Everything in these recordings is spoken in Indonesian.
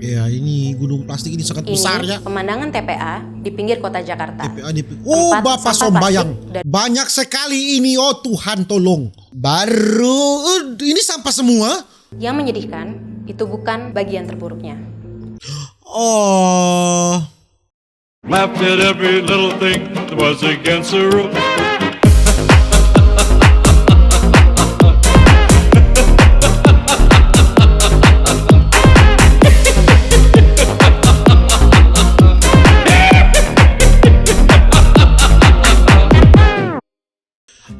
Ya, ini gunung plastik ini sangat besar ya. Pemandangan TPA di pinggir kota Jakarta. Oh, Tempat Bapak sampah Sombayang. plastik Banyak sekali ini, oh Tuhan tolong. Baru ini sampah semua. Yang menyedihkan, itu bukan bagian terburuknya. Oh. Laughed at every little thing that was against the rules.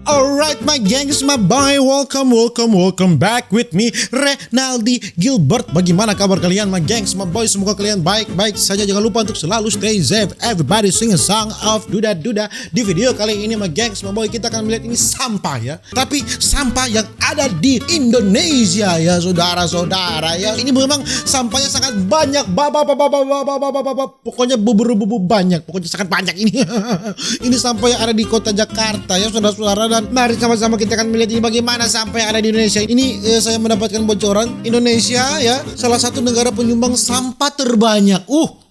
Alright my gengs, my boy, welcome back with me, Renaldi Gilbert. Bagaimana kabar kalian my gengs, my boy? Semoga kalian baik-baik saja. Jangan lupa untuk selalu stay safe. Everybody sing a song of Duda Duda. Di video kali ini my gengs, my boy, kita akan melihat ini sampah ya. Tapi sampah yang ada di Indonesia ya saudara-saudara ya. Ini memang sampahnya sangat banyak. Pokoknya bubu banyak. Pokoknya sangat banyak ini. Ini sampah yang ada di kota Jakarta ya saudara-saudara. Dan mari sama-sama kita akan melihat ini bagaimana sampah yang ada di Indonesia. Ini saya mendapatkan bocoran Indonesia ya, salah satu negara penyumbang sampah terbanyak.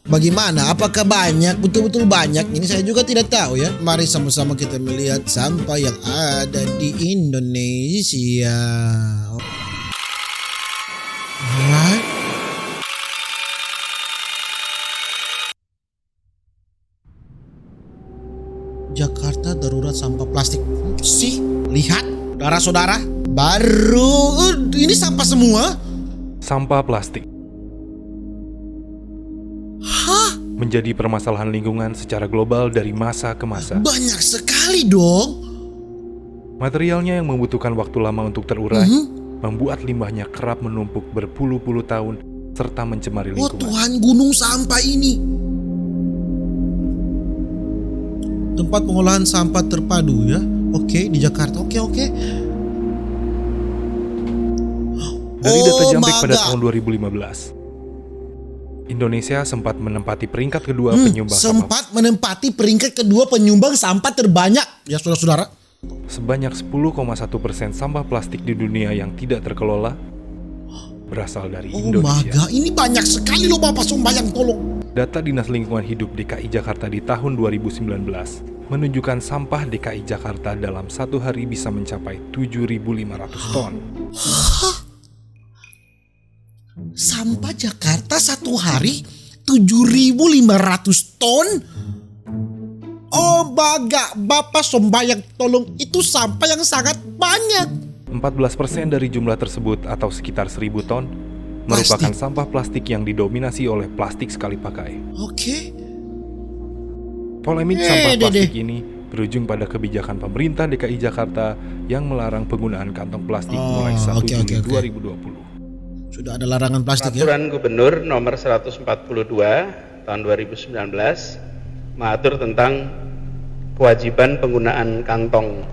Bagaimana? Apakah banyak? Betul-betul banyak? Ini saya juga tidak tahu ya. Mari sama-sama kita melihat sampah yang ada di Indonesia. Alright. Jakarta darurat sampah plastik. Sih, lihat, saudara-saudara, baru ini sampah semua. Sampah plastik menjadi permasalahan lingkungan secara global dari masa ke masa. Banyak sekali dong. Materialnya yang membutuhkan waktu lama untuk terurai, membuat limbahnya kerap menumpuk berpuluh-puluh tahun serta mencemari Oh lingkungan. Tuhan, gunung sampah ini. Tempat pengolahan sampah terpadu ya. Oke, di Jakarta. Oke. Dari data Jampek pada God. tahun 2015, Indonesia sempat menempati peringkat kedua penyumbang sampah. Sempat menempati peringkat kedua penyumbang sampah terbanyak ya saudara-saudara. Sebanyak 10,1% sampah plastik di dunia yang tidak terkelola berasal dari Oh my Indonesia. God, ini banyak sekali loh Bapak Sombayang, tolong. Data Dinas Lingkungan Hidup DKI Jakarta di tahun 2019 menunjukkan sampah DKI Jakarta dalam satu hari bisa mencapai 7.500 ton. Sampah Jakarta satu hari 7.500 ton? Oh Bapak Sombayang, tolong, itu sampah yang sangat banyak. 14% dari jumlah tersebut atau sekitar 1.000 ton merupakan sampah plastik yang didominasi oleh plastik sekali pakai. Oke. Polemik sampah plastik ini berujung pada kebijakan pemerintah DKI Jakarta yang melarang penggunaan kantong plastik mulai 1 Juli 2020. Sudah ada larangan plastik ya. Peraturan Gubernur nomor 142 tahun 2019 mengatur tentang kewajiban penggunaan kantong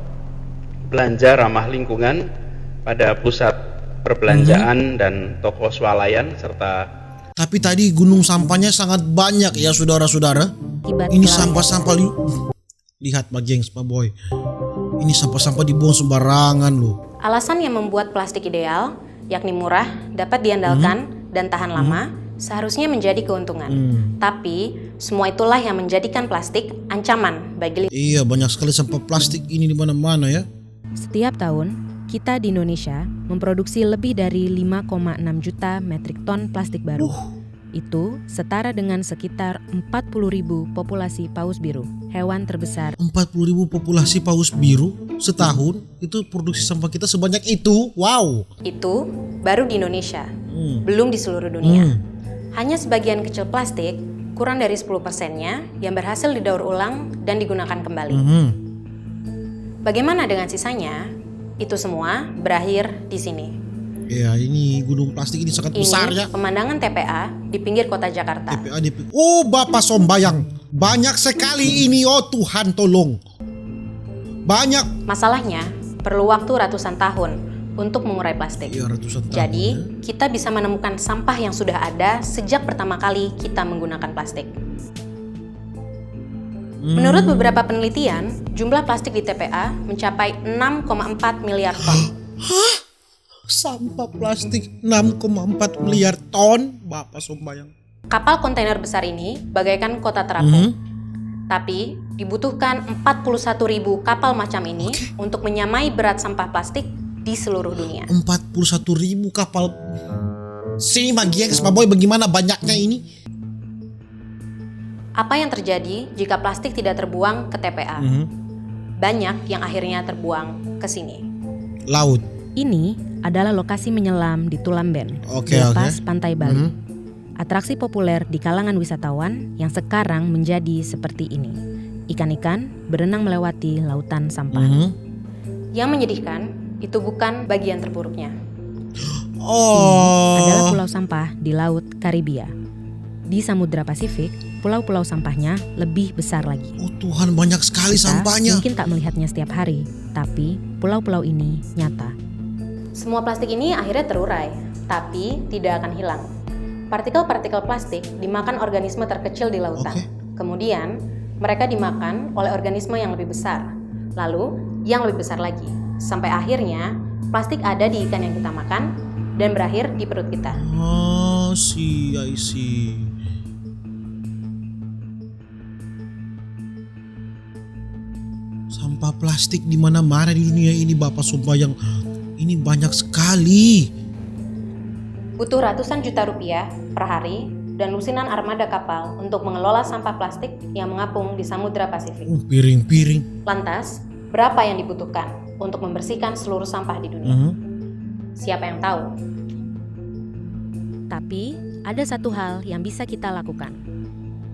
belanja ramah lingkungan pada pusat perbelanjaan dan toko swalayan serta. Tapi tadi gunung sampahnya sangat banyak ya saudara-saudara. Ini sampah-sampah lihat Pak Gengs, Pak Boy. Ini sampah-sampah dibuang sembarangan loh. Alasan yang membuat plastik ideal, yakni murah, dapat diandalkan, dan tahan lama, seharusnya menjadi keuntungan. Tapi semua itulah yang menjadikan plastik ancaman bagi lingkungan. Iya, banyak sekali sampah plastik ini di mana-mana ya. Setiap tahun, kita di Indonesia memproduksi lebih dari 5,6 juta metrik ton plastik baru. Itu setara dengan sekitar 40.000 populasi paus biru, hewan terbesar. 40.000 populasi paus biru setahun, itu produksi sampah kita sebanyak itu. Wow. Itu baru di Indonesia, belum di seluruh dunia. Hanya sebagian kecil plastik, kurang dari 10%-nya yang berhasil didaur ulang dan digunakan kembali. Bagaimana dengan sisanya? Itu semua berakhir di sini. Ya, ini gunung plastik ini sangat besar ya. Pemandangan TPA di pinggir kota Jakarta. Oh Bapak Sombayang, banyak sekali ini, oh Tuhan tolong. Banyak. Masalahnya, perlu waktu ratusan tahun untuk mengurai plastik. Ya, ratusan tahun. Jadi, ya. kita bisa menemukan sampah yang sudah ada sejak pertama kali kita menggunakan plastik. Menurut beberapa penelitian, jumlah plastik di TPA mencapai 6,4 miliar ton. Sampah plastik 6,4 miliar ton, Bapak Sombayang. Kapal kontainer besar ini bagaikan kota terapung. Tapi dibutuhkan 41.000 kapal macam ini untuk menyamai berat sampah plastik di seluruh dunia. 41.000 kapal. Sini Gengs My Boy, bagaimana banyaknya ini? Apa yang terjadi jika plastik tidak terbuang ke TPA? Banyak yang akhirnya terbuang ke sini. Laut. Ini adalah lokasi menyelam di Tulamben, Oke. lepas pantai Bali. Atraksi populer di kalangan wisatawan yang sekarang menjadi seperti ini. Ikan-ikan berenang melewati lautan sampah. Yang menyedihkan, itu bukan bagian terburuknya. Adalah Oh. pulau sampah di Laut Karibia. Di Samudra Pasifik, pulau-pulau sampahnya lebih besar lagi. Oh Tuhan, banyak sekali Kita sampahnya. mungkin tak melihatnya setiap hari, tapi pulau-pulau ini nyata. Semua plastik ini akhirnya terurai, tapi tidak akan hilang. Partikel-partikel plastik dimakan organisme terkecil di lautan. Kemudian, mereka dimakan oleh organisme yang lebih besar. Lalu, yang lebih besar lagi. Sampai akhirnya, plastik ada di ikan yang kita makan dan berakhir di perut kita. Oh, I see. Sampah plastik di mana-mana di dunia ini, Bapak Sombayang. Ini banyak sekali. Butuh ratusan juta rupiah per hari dan lusinan armada kapal untuk mengelola sampah plastik yang mengapung di Samudra Pasifik. Piring-piring. Lantas, berapa yang dibutuhkan untuk membersihkan seluruh sampah di dunia? Siapa yang tahu? Tapi ada satu hal yang bisa kita lakukan.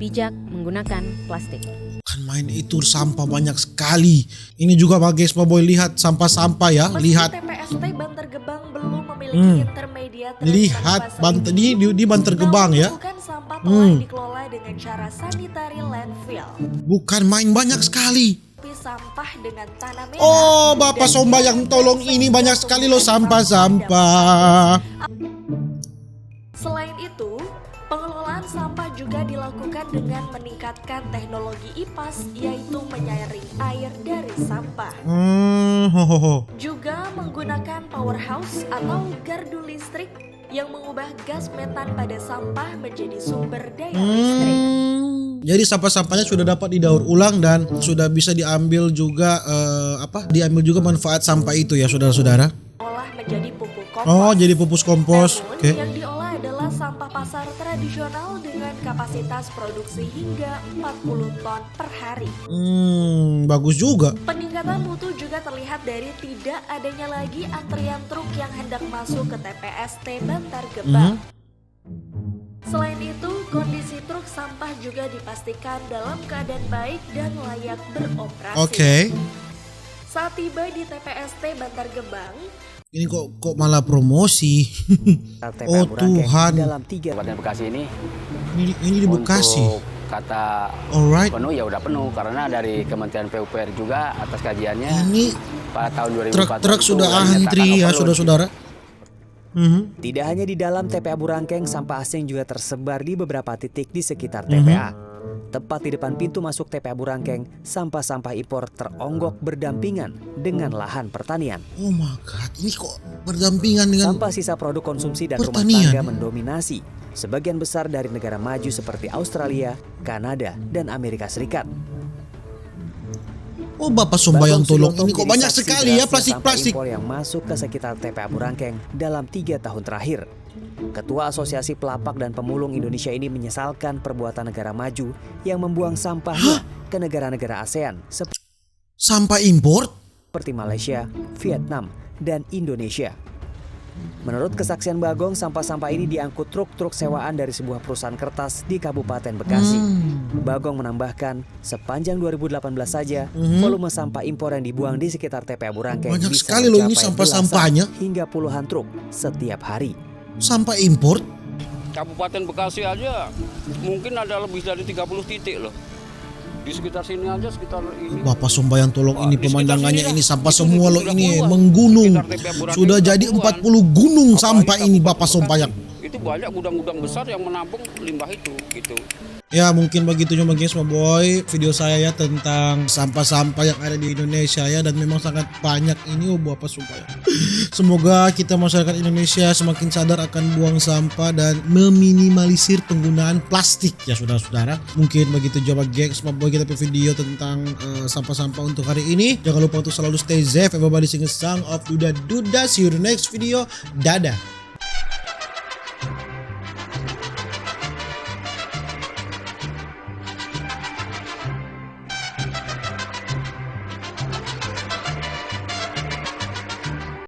Bijak menggunakan plastik. Kan main itu sampah banyak sekali. Ini juga Gengs My Boy, lihat sampah-sampah ya. Meski Lihat. TPST Bantar Gebang belum memiliki intermediate Lihat transport di Bantar Gebang ya. bukan sampah telah dikelola dengan cara sanitary landfill. Bukan main, banyak sekali. Tapi sampah dengan tanah merah. Oh, Bapak dan Sombayang, tolong, ini banyak sekali loh sampah-sampah. Selain itu, pengelolaan sampah juga dilakukan dengan meningkatkan teknologi IPAS, yaitu menyaring air dari sampah. Juga menggunakan powerhouse atau gardu listrik yang mengubah gas metan pada sampah menjadi sumber daya listrik. Jadi sampah-sampahnya sudah dapat didaur ulang dan sudah bisa diambil juga diambil juga manfaat sampah itu ya, saudara-saudara. Olah menjadi pupuk kompos. Oh, jadi pupus kompos. Namun, Oke. yang diolah adalah sampah pasar tradisional dengan kapasitas produksi hingga 40 ton per hari. Bagus juga. Peningkatan mutu juga terlihat dari tidak adanya lagi antrian truk yang hendak masuk ke TPST Bantar Gebang. Selain itu, kondisi truk sampah juga dipastikan dalam keadaan baik dan layak beroperasi. Oke. Saat tiba di TPST Bantar Gebang, Ini kok malah promosi. Oh Tuhan. Dalam 3 Kabupaten Bekasi ini Ini di Bekasi. untuk kata Alright. penuh ya udah penuh karena dari Kementerian PUPR juga atas kajiannya Ini pada tahun 2014 truk-truk itu sudah menyatakan antri ya, overload. saudara-saudara. Tidak hanya di dalam TPA Burangkeng, sampah asing juga tersebar di beberapa titik di sekitar TPA. Tepat di depan pintu masuk TPA Burangkeng, sampah-sampah impor teronggok berdampingan dengan lahan pertanian. Oh my god, ini kok berdampingan dengan Sampah sisa produk konsumsi dan rumah pertanian. tangga mendominasi. Sebagian besar dari negara maju seperti Australia, Kanada, dan Amerika Serikat. Oh Bapak Sombayang, Bagong tolong, Suyoto ini kok menjadi banyak saksi sekali ya derasnya plastik-plastik. sampah impor yang masuk ke sekitar TPA Burangkeng dalam 3 tahun terakhir. Ketua Asosiasi Pelapak dan Pemulung Indonesia ini menyesalkan perbuatan negara maju yang membuang sampahnya ke negara-negara ASEAN Sampah impor? seperti Malaysia, Vietnam, dan Indonesia. Menurut kesaksian Bagong, sampah-sampah ini diangkut truk-truk sewaan dari sebuah perusahaan kertas di Kabupaten Bekasi. Bagong menambahkan, sepanjang 2018 saja, volume sampah impor yang dibuang di sekitar TPA Burangkeng Banyak bisa sekali loh ini mencapai sampah-sampahnya. belasan hingga puluhan truk setiap hari. Sampah impor? Kabupaten Bekasi aja mungkin ada lebih dari 30 titik loh. Di sekitar sini aja, sekitar ini. Bapak Sombayang, tolong, ini Di sekitar pemandangannya sini ini dah. sampah Itu semua loh, sudah ini puluhan. menggunung. Sekitar TPA Burangkeng Sudah sudah jadi puluhan. 40 gunung Apalagi sampah ini Kabupaten Bapak Bekasi. Sombayang. Itu banyak gudang-gudang besar yang menampung limbah itu gitu. Ya mungkin begitu cuma Gengs My Boy video saya ya tentang sampah-sampah yang ada di Indonesia ya, dan memang sangat banyak ini apa sumpah ya. Semoga kita masyarakat Indonesia semakin sadar akan buang sampah dan meminimalisir penggunaan plastik ya saudara-saudara. Mungkin begitu coba Gengs My Boy kita punya video tentang sampah-sampah untuk hari ini. Jangan lupa untuk selalu stay safe, everybody sing a song of Duda Duda. See you in the next video. Dadah.